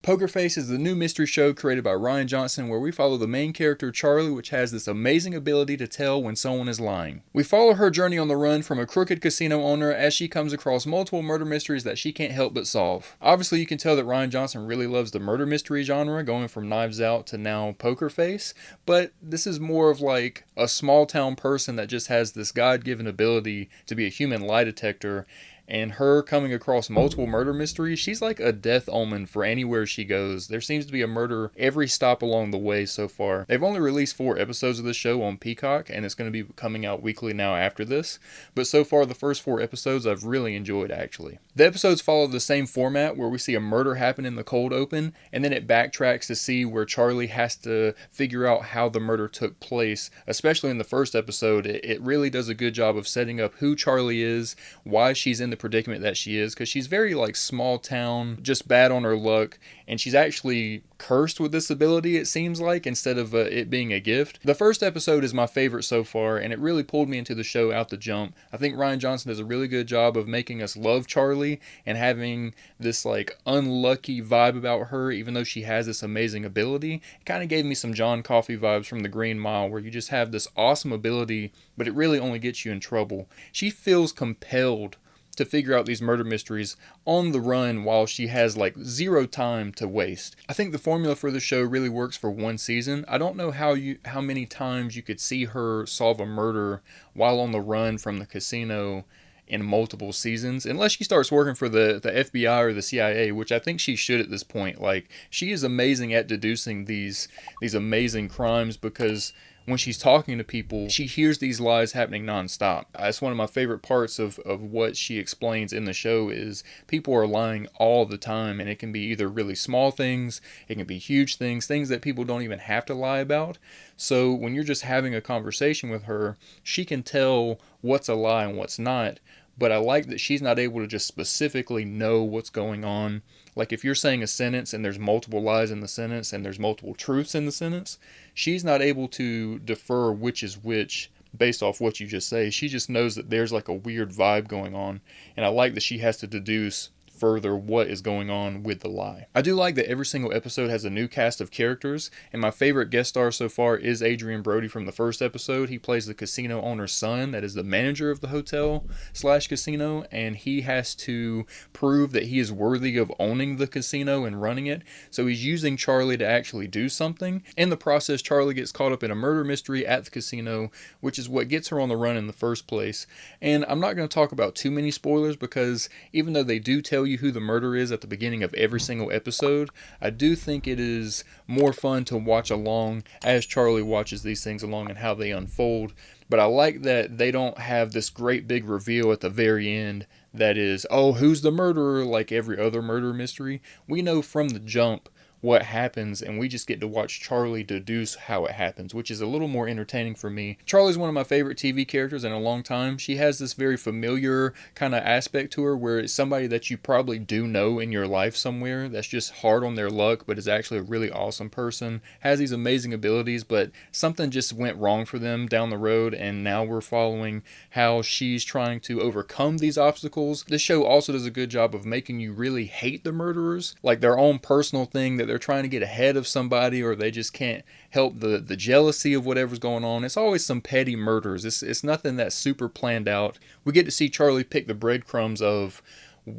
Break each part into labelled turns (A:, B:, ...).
A: Poker Face is the new mystery show created by Rian Johnson where we follow the main character Charlie, which has this amazing ability to tell when someone is lying. We follow her journey on the run from a crooked casino owner as she comes across multiple murder mysteries that she can't help but solve. Obviously, you can tell that Rian Johnson really loves the murder mystery genre, going from Knives Out to now Poker Face, but this is more of like a small town person that just has this God-given ability to be a human lie detector. And her coming across multiple murder mysteries, she's like a death omen for anywhere she goes. There seems to be a murder every stop along the way so far. They've only released 4 episodes of the show on Peacock, and it's going to be coming out weekly now after this. But so far, the first 4 episodes I've really enjoyed, actually. The episodes follow the same format where we see a murder happen in the cold open, and then it backtracks to see where Charlie has to figure out how the murder took place. Especially in the first episode, it really does a good job of setting up who Charlie is, why she's in the predicament that she is, because she's very like small town, just bad on her luck, and she's actually cursed with this ability, it seems like, instead of it being a gift. The first episode is my favorite so far, and it really pulled me into the show out the jump. I think Rian Johnson does a really good job of making us love Charlie and having this like unlucky vibe about her, even though she has this amazing ability. It kind of gave me some John Coffey vibes from The Green Mile, where you just have this awesome ability, but it really only gets you in trouble. She feels compelled to figure out these murder mysteries on the run while she has like 0 time to waste. I think the formula for the show really works for 1 season. I don't know how many times you could see her solve a murder while on the run from the casino in multiple seasons, unless she starts working for the FBI or the CIA, which I think she should at this point. Like, she is amazing at deducing these amazing crimes, because when she's talking to people, she hears these lies happening nonstop. That's one of my favorite parts of what she explains in the show is people are lying all the time, and it can be either really small things, it can be huge things, things that people don't even have to lie about. So when you're just having a conversation with her, she can tell what's a lie and what's not. But I like that she's not able to just specifically know what's going on. Like if you're saying a sentence and there's multiple lies in the sentence and there's multiple truths in the sentence, she's not able to defer which is which based off what you just say. She just knows that there's like a weird vibe going on. And I like that she has to deduce further what is going on with the lie. I do like that every single episode has a new cast of characters, and my favorite guest star so far is Adrien Brody from the first episode. He plays the casino owner's son, that is the manager of the hotel slash casino, and he has to prove that he is worthy of owning the casino and running it, so he's using Charlie to actually do something. In the process, Charlie gets caught up in a murder mystery at the casino, which is what gets her on the run in the first place. And I'm not going to talk about too many spoilers, because even though they do tell you who the murder is at the beginning of every single episode, I do think it is more fun to watch along as Charlie watches these things along and how they unfold. But I like that they don't have this great big reveal at the very end that is, oh, who's the murderer, like every other murder mystery. We know from the jump what happens, and we just get to watch Charlie deduce how it happens, which is a little more entertaining for me. Charlie's one of my favorite TV characters in a long time. She has this very familiar kind of aspect to her where it's somebody that you probably do know in your life somewhere that's just hard on their luck but is actually a really awesome person, has these amazing abilities, but something just went wrong for them down the road, and now we're following how she's trying to overcome these obstacles. This show also does a good job of making you really hate the murderers, like their own personal thing that they're trying to get ahead of somebody, or they just can't help the jealousy of whatever's going on. It's always some petty murders. It's nothing that's super planned out. We get to see Charlie pick the breadcrumbs of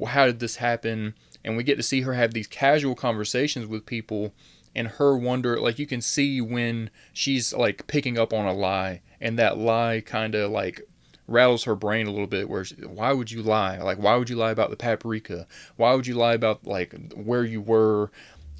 A: how did this happen, and we get to see her have these casual conversations with people, and her wonder, like you can see when she's like picking up on a lie, and that lie kind of like rattles her brain a little bit, where why would you lie? Like, why would you lie about the paprika? Why would you lie about like where you were,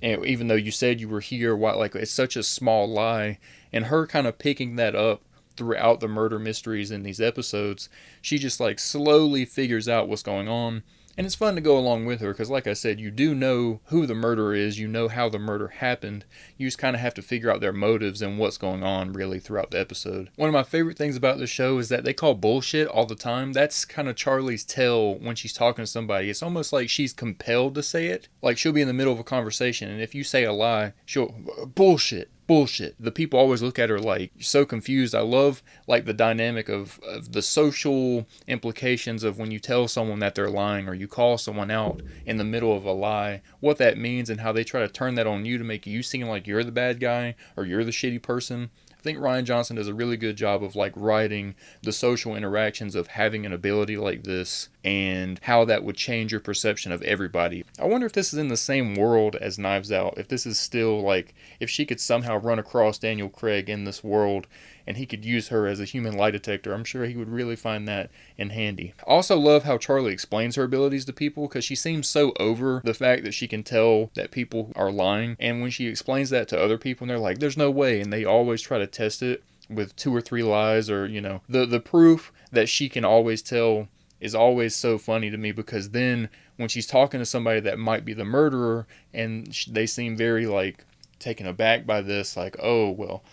A: and even though you said you were here? Why? Like, it's such a small lie. And her kind of picking that up throughout the murder mysteries in these episodes, she just like slowly figures out what's going on. And it's fun to go along with her because, like I said, you do know who the murderer is. You know how the murder happened. You just kind of have to figure out their motives and what's going on, really, throughout the episode. One of my favorite things about the show is that they call bullshit all the time. That's kind of Charlie's tell when she's talking to somebody. It's almost like she's compelled to say it. Like, she'll be in the middle of a conversation, and if you say a lie, she'll, bullshit. bullshit. The people always look at her like, so confused. I love like the dynamic of the social implications of when you tell someone that they're lying or you call someone out in the middle of a lie, what that means and how they try to turn that on you to make you seem like you're the bad guy or you're the shitty person. I think Rian Johnson does a really good job of like writing the social interactions of having an ability like this and how that would change your perception of everybody. I wonder if this is in the same world as Knives Out, if this is still like, if she could somehow run across Daniel Craig in this world and he could use her as a human lie detector. I'm sure he would really find that in handy. I also love how Charlie explains her abilities to people because she seems so over the fact that she can tell that people are lying, and when she explains that to other people and they're like, there's no way, and they always try to test it with 2 or 3 lies, or the proof that she can always tell is always so funny to me, because then when she's talking to somebody that might be the murderer and they seem very like taken aback by this, like, oh well,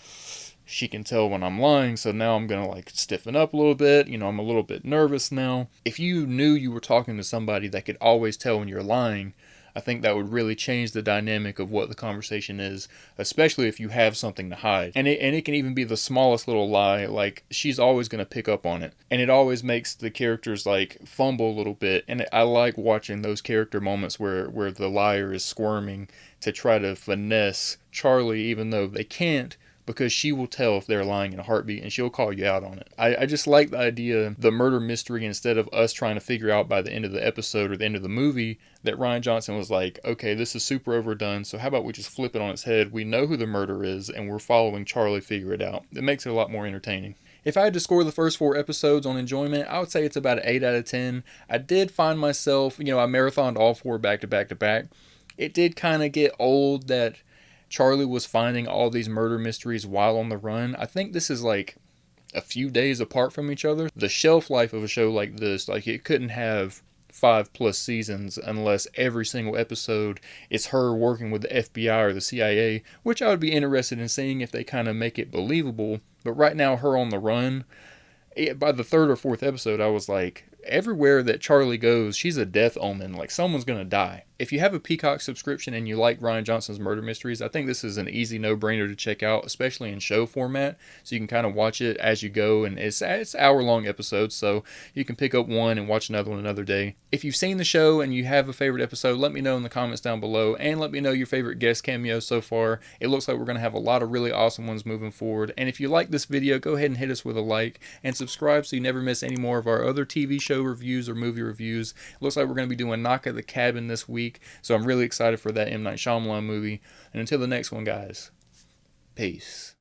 A: she can tell when I'm lying, so now I'm gonna like stiffen up a little bit, I'm a little bit nervous now. If you knew you were talking to somebody that could always tell when you're lying, I think that would really change the dynamic of what the conversation is, especially if you have something to hide. And it can even be the smallest little lie, like she's always going to pick up on it. And it always makes the characters like fumble a little bit. And I like watching those character moments where the liar is squirming to try to finesse Charlie, even though they can't, because she will tell if they're lying in a heartbeat and she'll call you out on it. I just like the idea, the murder mystery, instead of us trying to figure out by the end of the episode or the end of the movie, that Rian Johnson was like, okay, this is super overdone, so how about we just flip it on its head? We know who the murderer is and we're following Charlie figure it out. It makes it a lot more entertaining. If I had to score the first 4 episodes on enjoyment, I would say it's about an 8 out of 10. I did find myself, I marathoned all 4 back to back to back. It did kind of get old that Charlie was finding all these murder mysteries while on the run. I think this is like a few days apart from each other. The shelf life of a show like this, like it couldn't have 5+ seasons unless every single episode is her working with the FBI or the CIA, which I would be interested in seeing if they kind of make it believable. But right now, her on the run, by the 3rd or 4th episode, I was like, everywhere that Charlie goes, she's a death omen. Like, someone's gonna die. If you have a Peacock subscription and you like Rian Johnson's murder mysteries, I think this is an easy no-brainer to check out, especially in show format, so you can kind of watch it as you go, and it's hour-long episodes, so you can pick up one and watch another one another day. If you've seen the show and you have a favorite episode, let me know in the comments down below, and let me know your favorite guest cameos so far. It looks like we're going to have a lot of really awesome ones moving forward, and if you like this video, go ahead and hit us with a like, and subscribe so you never miss any more of our other TV show reviews or movie reviews. It looks like we're going to be doing Knock at the Cabin this week, so I'm really excited for that M. Night Shyamalan movie. And until the next one, guys, peace.